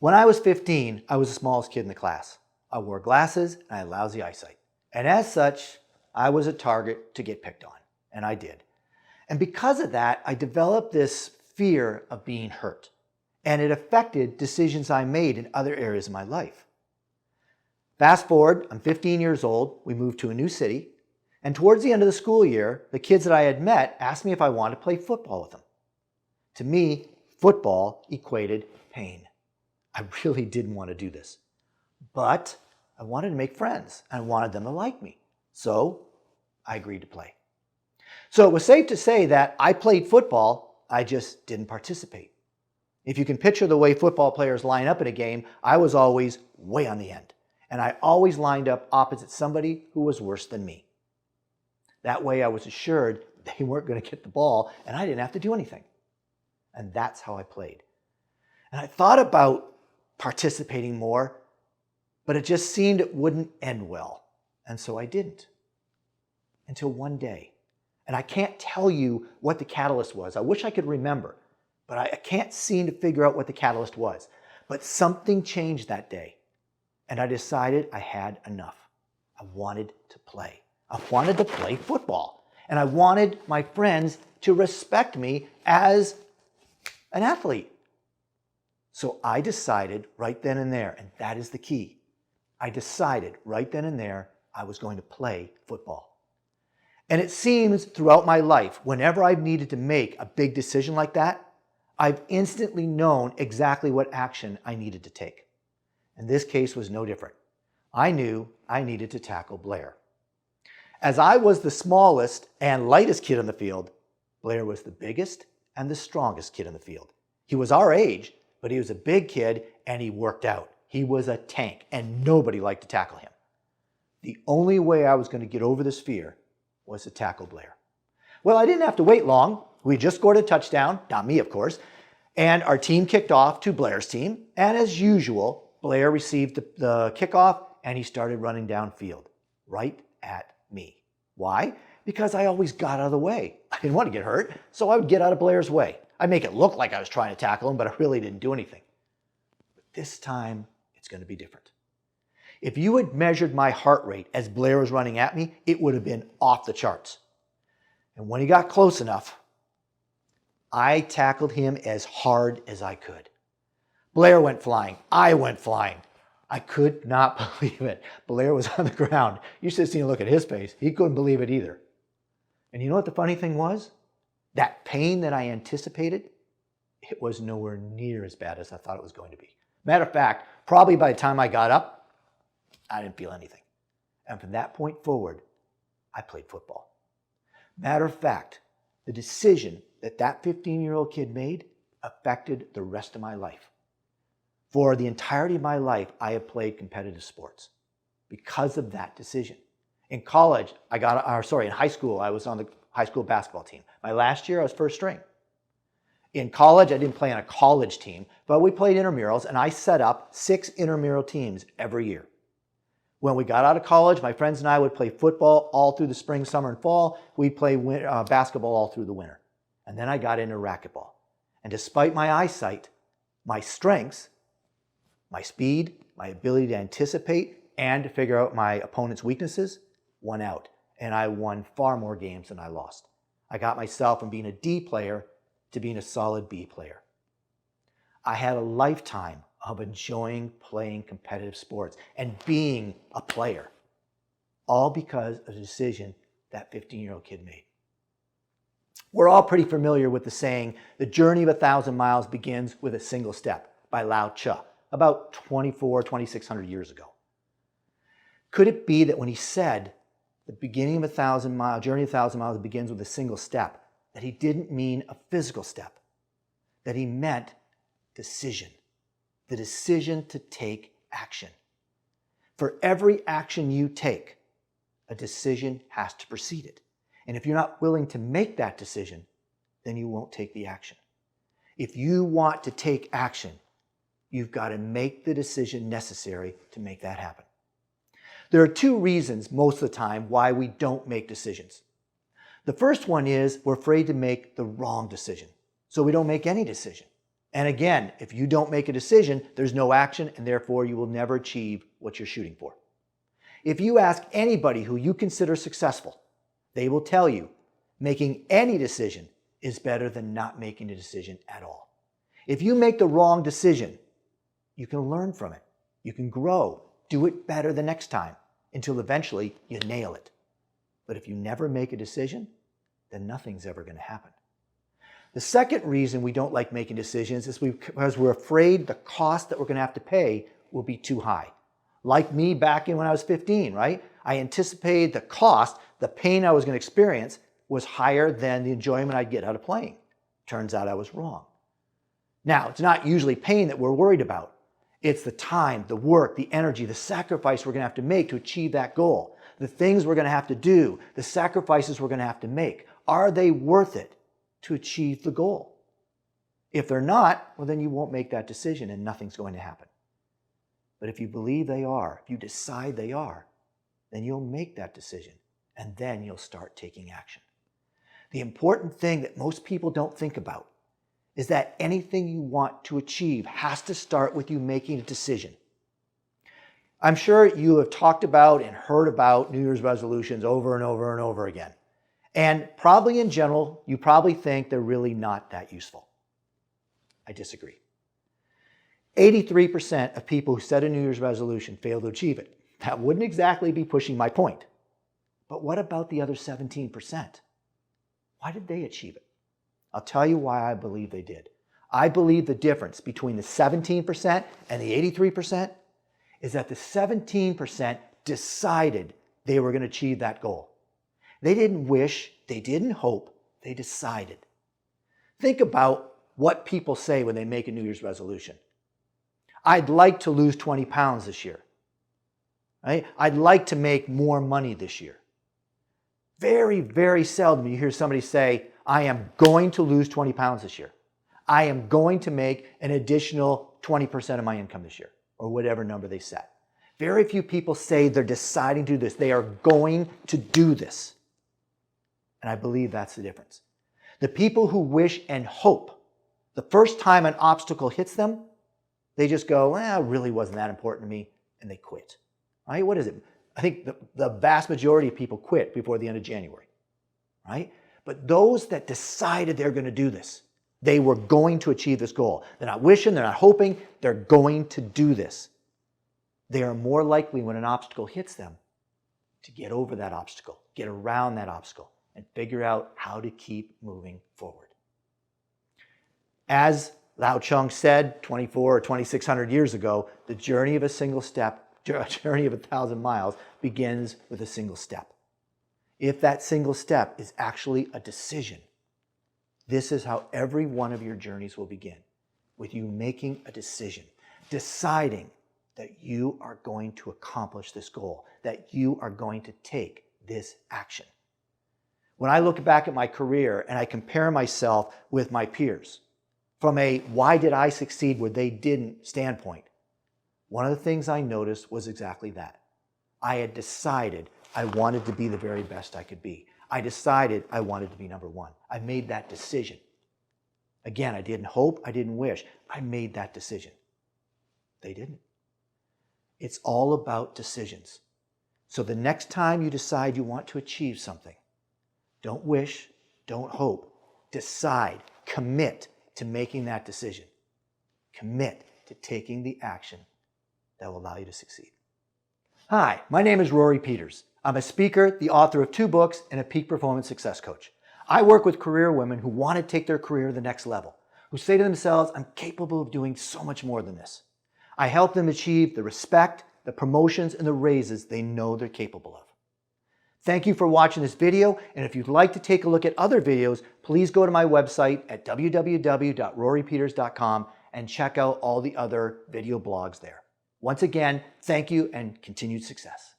When I was 15, I was the smallest kid in the class. I wore glasses and I had lousy eyesight. And as such, I was a target to get picked on, and I did. And because of that, I developed this fear of being hurt, and it affected decisions I made in other areas of my life. Fast forward, I'm 15 years old, we moved to a new city, and towards the end of the school year, the kids that I had met asked me if I wanted to play football with them. To me, football equated pain. I really didn't want to do this, but I wanted to make friends and I wanted them to like me. So I agreed to play. So it was safe to say that I played football, I just didn't participate. If you can picture the way football players line up in a game, I was always way on the end. And I always lined up opposite somebody who was worse than me. That way I was assured they weren't going to get the ball and I didn't have to do anything. And that's how I played. And I thought about participating more, but it just seemed it wouldn't end well. And so I didn't. Until one day. And I can't tell you what the catalyst was. I wish I could remember, but I can't seem to figure out what the catalyst was. But something changed that day. And I decided I had enough. I wanted to play. I wanted to play football. And I wanted my friends to respect me as an athlete. So I decided right then and there, and that is the key. I decided right then and there I was going to play football. And it seems throughout my life, whenever I've needed to make a big decision like that, I've instantly known exactly what action I needed to take. And this case was no different. I knew I needed to tackle Blair. As I was the smallest and lightest kid on the field, Blair was the biggest and the strongest kid in the field. He was our age, but he was a big kid and he worked out. He was a tank and nobody liked to tackle him. The only way I was going to get over this fear was to tackle Blair. Well, I didn't have to wait long. We just scored a touchdown, not me of course, and our team kicked off to Blair's team. And as usual, Blair received the kickoff and he started running downfield, right at me. Why? Because I always got out of the way. I didn't want to get hurt, so I would get out of Blair's way. I'd make it look like I was trying to tackle him, but I really didn't do anything. But this time, it's going to be different. If you had measured my heart rate as Blair was running at me, it would have been off the charts. And when he got close enough, I tackled him as hard as I could. Blair went flying. I went flying. I could not believe it. Blair was on the ground. You should have seen a look at his face. He couldn't believe it either. And you know what the funny thing was? That pain that I anticipated, it was nowhere near as bad as I thought it was going to be. Matter of fact, probably by the time I got up, I didn't feel anything. And from that point forward, I played football. Matter of fact, the decision that 15-year-old kid made affected the rest of my life. For the entirety of my life, I have played competitive sports because of that decision. In college, in high school, I was on the high school basketball team. My last year, I was first string. In college, I didn't play on a college team, but we played intramurals, and I set up 6 intramural teams every year. When we got out of college, my friends and I would play football all through the spring, summer, and fall. We'd play basketball all through the winter. And then I got into racquetball. And despite my eyesight, my strengths, my speed, my ability to anticipate and to figure out my opponent's weaknesses won out. And I won far more games than I lost. I got myself from being a D player to being a solid B player. I had a lifetime of enjoying playing competitive sports and being a player, all because of the decision that 15-year-old kid made. We're all pretty familiar with the saying, the journey of 1,000 miles begins with a single step by Lao Tzu, about 2,600 years ago. Could it be that when he said the beginning of journey of 1,000 miles begins with a single step, that he didn't mean a physical step, that he meant decision, the decision to take action. For every action you take, a decision has to precede it. And if you're not willing to make that decision, then you won't take the action. If you want to take action, you've got to make the decision necessary to make that happen. There are 2 reasons most of the time why we don't make decisions. The first one is we're afraid to make the wrong decision, so we don't make any decision. And again, if you don't make a decision, there's no action, and therefore you will never achieve what you're shooting for. If you ask anybody who you consider successful, they will tell you making any decision is better than not making a decision at all. If you make the wrong decision, you can learn from it. You can grow, do it better the next time until eventually you nail it. But if you never make a decision, then nothing's ever going to happen. The second reason we don't like making decisions is because we're afraid the cost that we're going to have to pay will be too high. Like me back in when I was 15, right? I anticipated the cost, the pain I was going to experience was higher than the enjoyment I'd get out of playing. Turns out I was wrong. Now, it's not usually pain that we're worried about. It's the time, the work, the energy, the sacrifice we're going to have to make to achieve that goal. The things we're going to have to do, the sacrifices we're going to have to make. Are they worth it to achieve the goal? If they're not, well, then you won't make that decision and nothing's going to happen. But if you believe they are, if you decide they are, then you'll make that decision and then you'll start taking action. The important thing that most people don't think about is that anything you want to achieve has to start with you making a decision. I'm sure you have talked about and heard about New Year's resolutions over and over and over again. And probably in general, you probably think they're really not that useful. I disagree. 83% of people who set a New Year's resolution fail to achieve it. That wouldn't exactly be pushing my point. But what about the other 17%? Why did they achieve it? I'll tell you why I believe they did. I believe the difference between the 17% and the 83% is that the 17% decided they were going to achieve that goal. They didn't wish, they didn't hope, they decided. Think about what people say when they make a New Year's resolution. I'd like to lose 20 pounds this year. Right? I'd like to make more money this year. Very, very seldom you hear somebody say, I am going to lose 20 pounds this year. I am going to make an additional 20% of my income this year, or whatever number they set. Very few people say they're deciding to do this. They are going to do this. And I believe that's the difference. The people who wish and hope, the first time an obstacle hits them, they just go, it really wasn't that important to me, and they quit. Right? What is it? I think the vast majority of people quit before the end of January. Right? But those that decided they're going to do this, they were going to achieve this goal. They're not wishing, they're not hoping, they're going to do this. They are more likely when an obstacle hits them to get over that obstacle, get around that obstacle, and figure out how to keep moving forward. As Lao Tzu said 2,400 or 2,600 years ago, the journey of a single step, journey of 1,000 miles begins with a single step. If that single step is actually a decision, this is how every one of your journeys will begin, with you making a decision, deciding that you are going to accomplish this goal, that you are going to take this action. When I look back at my career and I compare myself with my peers, from a why did I succeed where they didn't standpoint, one of the things I noticed was exactly that. I had decided I wanted to be the very best I could be. I decided I wanted to be number one. I made that decision. Again, I didn't hope, I didn't wish. I made that decision. They didn't. It's all about decisions. So the next time you decide you want to achieve something, don't wish, don't hope. Decide, commit to making that decision. Commit to taking the action that will allow you to succeed. Hi, my name is Rory Peters. I'm a speaker, the author of 2 books, and a peak performance success coach. I work with career women who want to take their career to the next level, who say to themselves, I'm capable of doing so much more than this. I help them achieve the respect, the promotions, and the raises they know they're capable of. Thank you for watching this video, and if you'd like to take a look at other videos, please go to my website at www.rorypeters.com and check out all the other video blogs there. Once again, thank you and continued success.